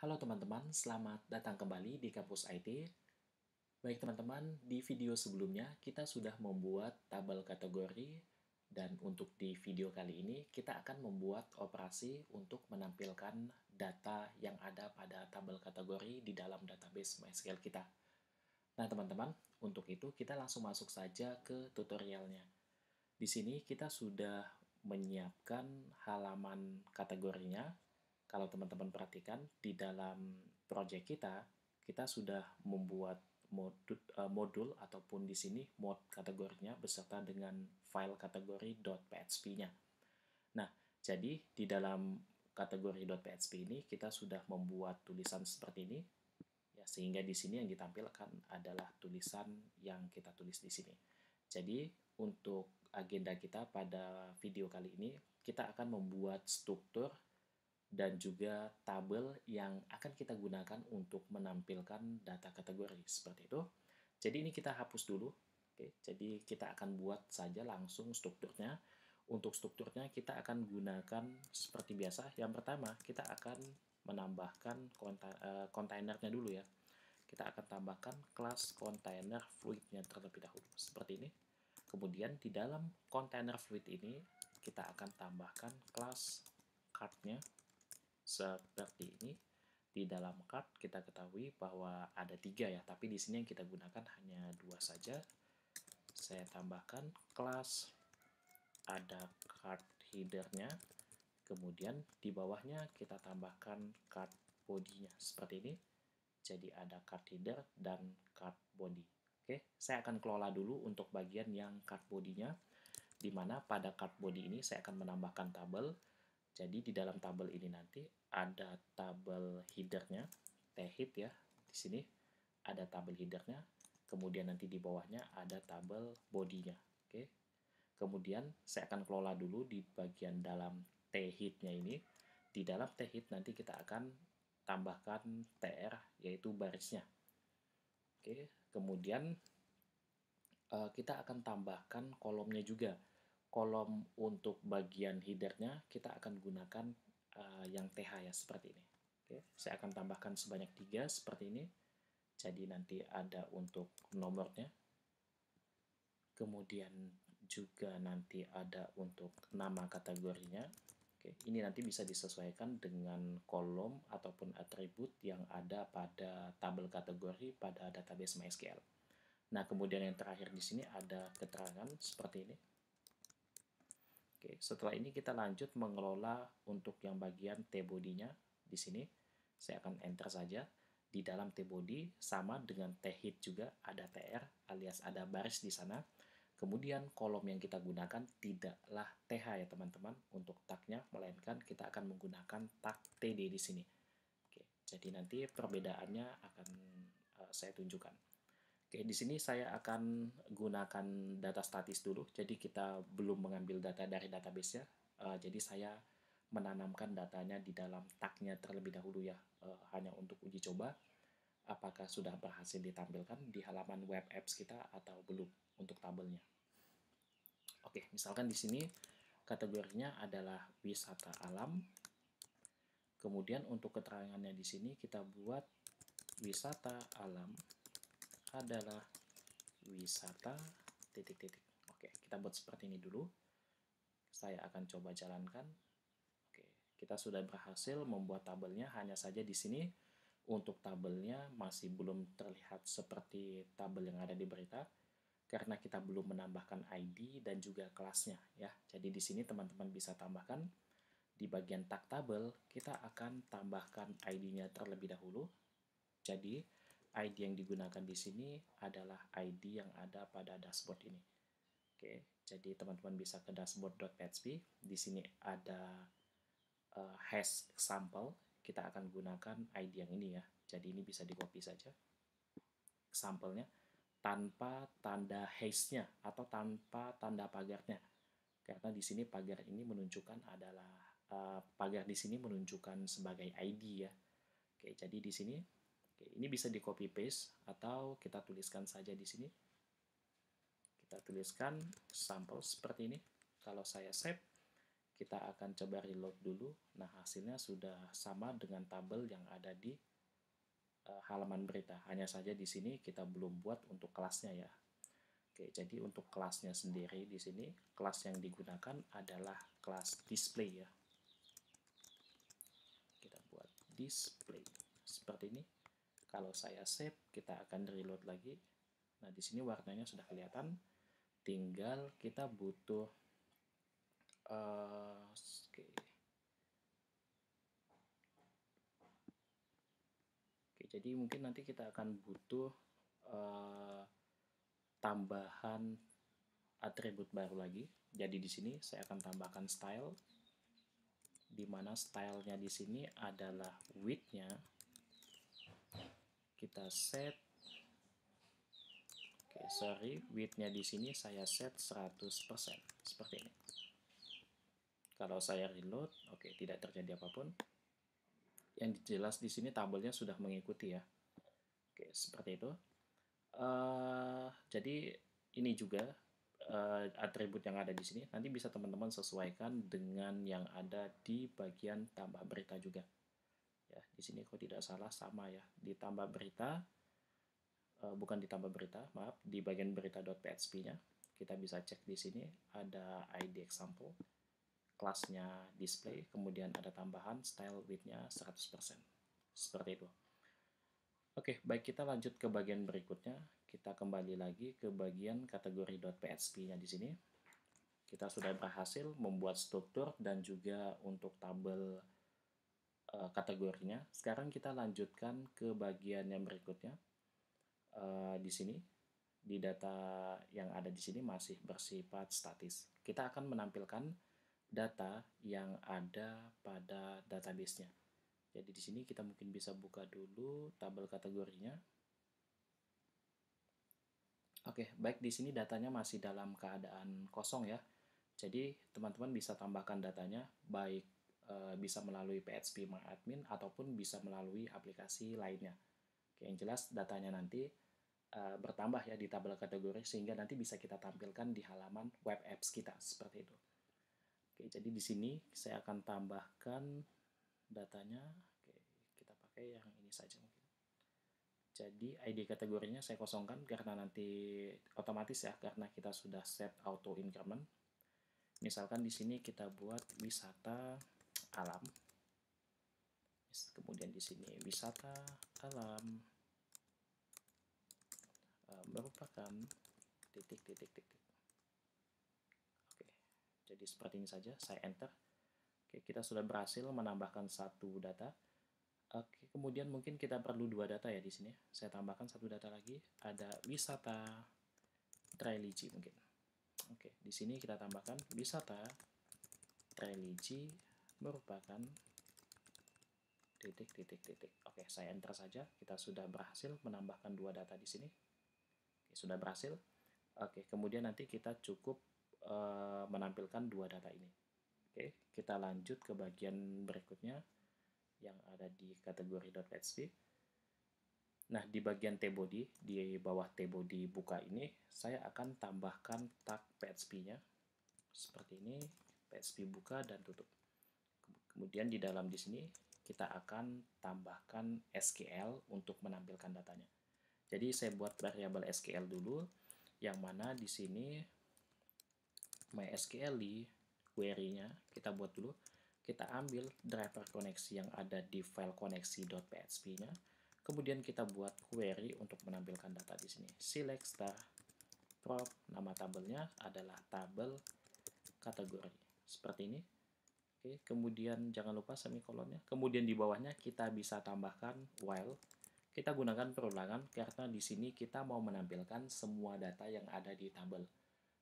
Halo teman-teman, selamat datang kembali di Kampus IT. Baik teman-teman, di video sebelumnya kita sudah membuat tabel kategori dan untuk di video kali ini kita akan membuat operasi untuk menampilkan data yang ada pada tabel kategori di dalam database MySQL kita. Nah teman-teman, untuk itu kita langsung masuk saja ke tutorialnya. Di sini kita sudah menyiapkan halaman kategorinya. Kalau teman-teman perhatikan, di dalam project kita, kita sudah membuat modul ataupun di sini mode kategorinya beserta dengan file kategori .php-nya. Nah, jadi di dalam kategori .php ini kita sudah membuat tulisan seperti ini, ya, sehingga di sini yang ditampilkan adalah tulisan yang kita tulis di sini. Jadi, untuk agenda kita pada video kali ini, kita akan membuat struktur dan juga tabel yang akan kita gunakan untuk menampilkan data kategori seperti itu. Jadi ini kita hapus dulu. Oke, jadi kita akan buat saja langsung strukturnya. Untuk strukturnya kita akan gunakan seperti biasa. Yang pertama kita akan menambahkan kontainernya dulu ya. Kita akan tambahkan kelas container fluidnya terlebih dahulu seperti ini. Kemudian di dalam container fluid ini kita akan tambahkan kelas card-nya seperti ini. Di dalam card kita ketahui bahwa ada 3 ya, tapi di sini yang kita gunakan hanya 2 saja. Saya tambahkan kelas, ada card header-nya, kemudian di bawahnya kita tambahkan card body-nya seperti ini. Jadi ada card header dan card body. Oke, saya akan kelola dulu untuk bagian yang card body-nya, di mana pada card body ini saya akan menambahkan tabel. Jadi di dalam tabel ini nanti ada tabel header-nya, thead ya, di sini ada tabel header-nya, kemudian nanti di bawahnya ada tabel body-nya. Oke. Kemudian saya akan kelola dulu di bagian dalam thead-nya ini. Di dalam thead nanti kita akan tambahkan tr, yaitu barisnya. Oke. Kemudian kita akan tambahkan kolomnya juga. Kolom untuk bagian header-nya kita akan gunakan yang TH ya, seperti ini. Oke, saya akan tambahkan sebanyak 3 seperti ini. Jadi nanti ada untuk nomornya. Kemudian juga nanti ada untuk nama kategorinya. Oke, ini nanti bisa disesuaikan dengan kolom ataupun atribut yang ada pada tabel kategori pada database MySQL. Nah, kemudian yang terakhir di sini ada keterangan seperti ini. Oke, setelah ini kita lanjut mengelola untuk yang bagian T-body-nya. Di sini saya akan enter saja. Di dalam T-body sama dengan T-head juga ada TR alias ada baris di sana. Kemudian kolom yang kita gunakan tidaklah TH ya teman-teman untuk tagnya, melainkan kita akan menggunakan tag TD di sini. Oke, jadi nanti perbedaannya akan saya tunjukkan. Oke, di sini saya akan gunakan data statis dulu. Jadi kita belum mengambil data dari database-nya. Jadi saya menanamkan datanya di dalam tag-nya terlebih dahulu ya. Hanya untuk uji coba apakah sudah berhasil ditampilkan di halaman web apps kita atau belum untuk tabelnya. Oke, misalkan di sini kategorinya adalah wisata alam. Kemudian untuk keterangannya di sini kita buat wisata alam adalah wisata titik-titik. Oke, kita buat seperti ini dulu. Saya akan coba jalankan. Oke, kita sudah berhasil membuat tabelnya, hanya saja di sini untuk tabelnya masih belum terlihat seperti tabel yang ada di berita karena kita belum menambahkan ID dan juga kelasnya ya. Jadi di sini teman-teman bisa tambahkan di bagian tag tabel kita akan tambahkan ID-nya terlebih dahulu. Jadi ID yang digunakan di sini adalah ID yang ada pada dashboard ini. Oke, jadi teman-teman bisa ke dashboard.php. Di sini ada hash example. Kita akan gunakan ID yang ini ya. Jadi ini bisa di copy saja sampelnya tanpa tanda hash-nya atau tanpa tanda pagarnya. Karena di sini pagar ini menunjukkan adalah pagar di sini menunjukkan sebagai ID ya. Oke, jadi di sini ini bisa di copy paste atau kita tuliskan saja di sini. Kita tuliskan sampel seperti ini. Kalau saya save, kita akan coba reload dulu. Nah, hasilnya sudah sama dengan tabel yang ada di halaman berita. Hanya saja di sini kita belum buat untuk kelasnya ya. Oke, jadi untuk kelasnya sendiri di sini, kelas yang digunakan adalah kelas display ya. Kita buat display seperti ini. Kalau saya save, kita akan reload lagi. Nah, di sini warnanya sudah kelihatan. Tinggal kita butuh oke. Oke, jadi mungkin nanti kita akan butuh tambahan atribut baru lagi. Jadi di sini saya akan tambahkan style, di mana stylenya di sini adalah width-nya. Kita set, width-nya di sini saya set 100%, seperti ini. Kalau saya reload, oke, tidak terjadi apapun. Yang jelas di sini tabelnya sudah mengikuti ya. Oke, seperti itu. Jadi ini juga atribut yang ada di sini. Nanti bisa teman-teman sesuaikan dengan yang ada di bagian tambah berita juga. Ya, di sini kok tidak salah sama ya. Ditambah berita, bukan ditambah berita, maaf, di bagian berita.php-nya kita bisa cek di sini ada ID example, kelasnya display, kemudian ada tambahan style width-nya 100%. Seperti itu. Oke, baik, kita lanjut ke bagian berikutnya. Kita kembali lagi ke bagian kategori.php-nya di sini. Kita sudah berhasil membuat struktur dan juga untuk tabel kategorinya. Sekarang kita lanjutkan ke bagian yang berikutnya. Di sini, di data yang ada di sini masih bersifat statis. Kita akan menampilkan data yang ada pada database-nya. Jadi di sini kita mungkin bisa buka dulu tabel kategorinya. Oke, baik, di sini datanya masih dalam keadaan kosong ya. Jadi teman-teman bisa tambahkan datanya baik bisa melalui php-myadmin ataupun bisa melalui aplikasi lainnya. Oke, yang jelas datanya nanti bertambah ya di tabel kategori sehingga nanti bisa kita tampilkan di halaman web apps kita seperti itu. Oke, jadi di sini saya akan tambahkan datanya. Oke, kita pakai yang ini saja mungkin. Jadi ID kategorinya saya kosongkan karena nanti otomatis ya, karena kita sudah set auto increment. Misalkan di sini kita buat wisata alam. Kemudian di sini wisata alam merupakan titik. Oke, jadi seperti ini saja, saya enter. Oke, kita sudah berhasil menambahkan satu data. Oke, kemudian mungkin kita perlu dua data ya di sini. Saya tambahkan satu data lagi, ada wisata religi mungkin. Oke, di sini kita tambahkan wisata religi merupakan titik. Oke, saya enter saja. Kita sudah berhasil menambahkan dua data di sini. Oke, sudah berhasil. Oke, kemudian nanti kita cukup menampilkan dua data ini. Oke, kita lanjut ke bagian berikutnya yang ada di kategori.php. Nah, di bagian tbody, di bawah tbody buka ini, saya akan tambahkan tag php-nya seperti ini, php buka dan tutup. Kemudian di dalam di sini kita akan tambahkan SQL untuk menampilkan datanya. Jadi saya buat variabel SQL dulu, yang mana di sini MySQL di query-nya kita buat dulu. Kita ambil driver koneksi yang ada di file koneksi.php-nya. Kemudian kita buat query untuk menampilkan data di sini. Select star prop, nama tabelnya adalah tabel kategori. Seperti ini. Oke, kemudian jangan lupa semikolonnya. Kemudian di bawahnya kita bisa tambahkan while. Kita gunakan perulangan karena di sini kita mau menampilkan semua data yang ada di tabel.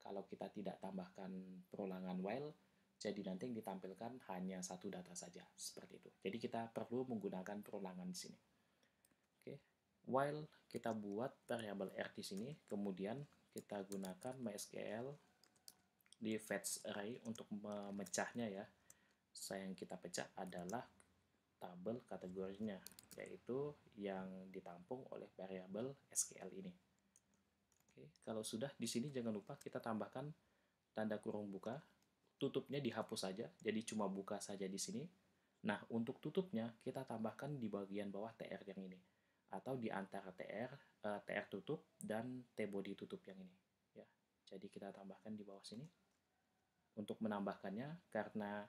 Kalau kita tidak tambahkan perulangan while, jadi nanti yang ditampilkan hanya satu data saja, seperti itu. Jadi kita perlu menggunakan perulangan di sini. Oke, while kita buat variabel r di sini, kemudian kita gunakan MySQL di fetch array untuk memecahnya ya. Yang kita pecah adalah tabel kategorinya, yaitu yang ditampung oleh variabel SQL ini. Oke, kalau sudah di sini jangan lupa kita tambahkan tanda kurung buka tutupnya dihapus saja, jadi cuma buka saja di sini. Nah, untuk tutupnya kita tambahkan di bagian bawah TR yang ini, atau di antara TR tutup dan T-body tutup yang ini. Ya, jadi kita tambahkan di bawah sini. Untuk menambahkannya, karena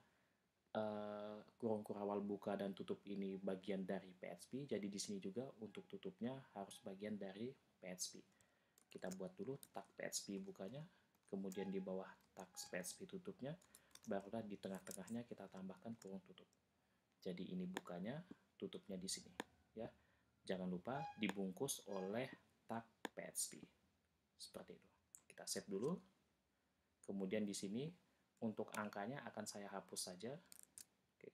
kurung kurawal buka dan tutup ini bagian dari PHP, jadi di sini juga untuk tutupnya harus bagian dari PHP. Kita buat dulu tag PHP bukanya, kemudian di bawah tag PHP tutupnya, barulah di tengah-tengahnya kita tambahkan kurung tutup. Jadi ini bukanya, tutupnya di sini. Ya, jangan lupa dibungkus oleh tag PHP. Seperti itu. Kita save dulu. Kemudian di sini untuk angkanya akan saya hapus saja. Oke.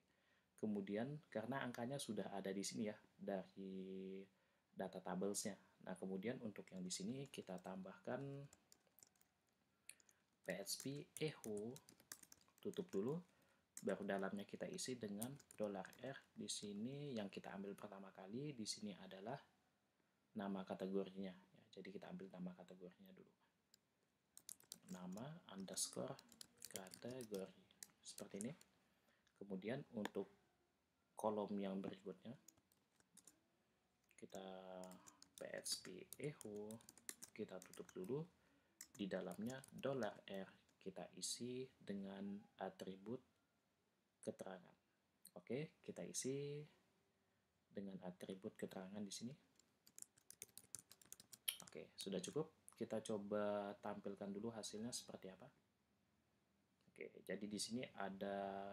Kemudian karena angkanya sudah ada di sini ya dari data tablesnya. Nah, kemudian untuk yang di sini kita tambahkan PHP echo, tutup dulu, baru dalamnya kita isi dengan $R. Di sini yang kita ambil pertama kali di sini adalah nama kategorinya. Ya, jadi kita ambil nama kategorinya dulu. Nama underscore kategori. Seperti ini. Kemudian untuk kolom yang berikutnya kita PHP echo, kita tutup dulu. Di dalamnya $R kita isi dengan atribut keterangan. Oke, kita isi dengan atribut keterangan di sini. Oke, sudah cukup. Kita coba tampilkan dulu hasilnya seperti apa. Oke, jadi di sini ada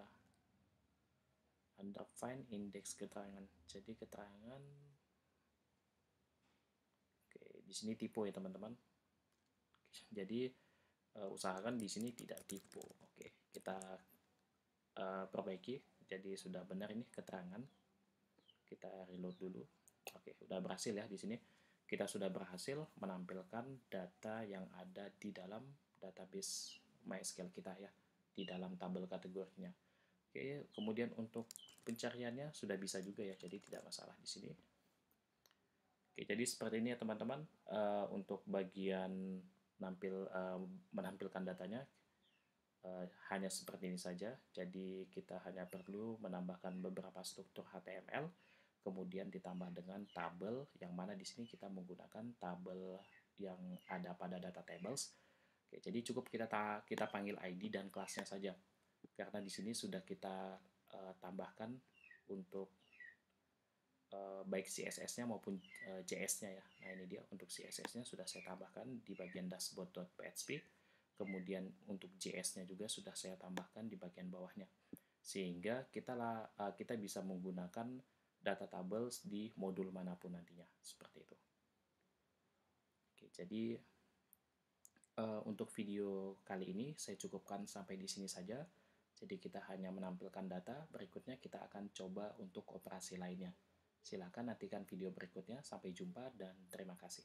undefined index keterangan. Jadi keterangan, oke, di sini typo ya teman-teman. Jadi usahakan di sini tidak typo. Oke, kita perbaiki. Jadi sudah benar ini keterangan. Kita reload dulu. Oke, sudah berhasil ya di sini. Kita sudah berhasil menampilkan data yang ada di dalam database MySQL kita ya, di dalam tabel kategorinya. Oke, kemudian untuk pencariannya sudah bisa juga ya, jadi tidak masalah di sini. Oke, jadi seperti ini ya teman-teman, untuk bagian menampilkan datanya hanya seperti ini saja. Jadi kita hanya perlu menambahkan beberapa struktur HTML, kemudian ditambah dengan tabel, yang mana di sini kita menggunakan tabel yang ada pada data tables. Oke, jadi cukup kita panggil ID dan kelasnya saja, karena di sini sudah kita tambahkan untuk baik CSS-nya maupun JS-nya ya. Nah, ini dia untuk CSS-nya sudah saya tambahkan di bagian dashboard.php. Kemudian untuk JS-nya juga sudah saya tambahkan di bagian bawahnya. Sehingga kita bisa menggunakan data tables di modul manapun nantinya. Seperti itu. Oke, jadi untuk video kali ini saya cukupkan sampai di sini saja. Jadi kita hanya menampilkan data, berikutnya kita akan coba untuk operasi lainnya. Silakan nantikan video berikutnya. Sampai jumpa dan terima kasih.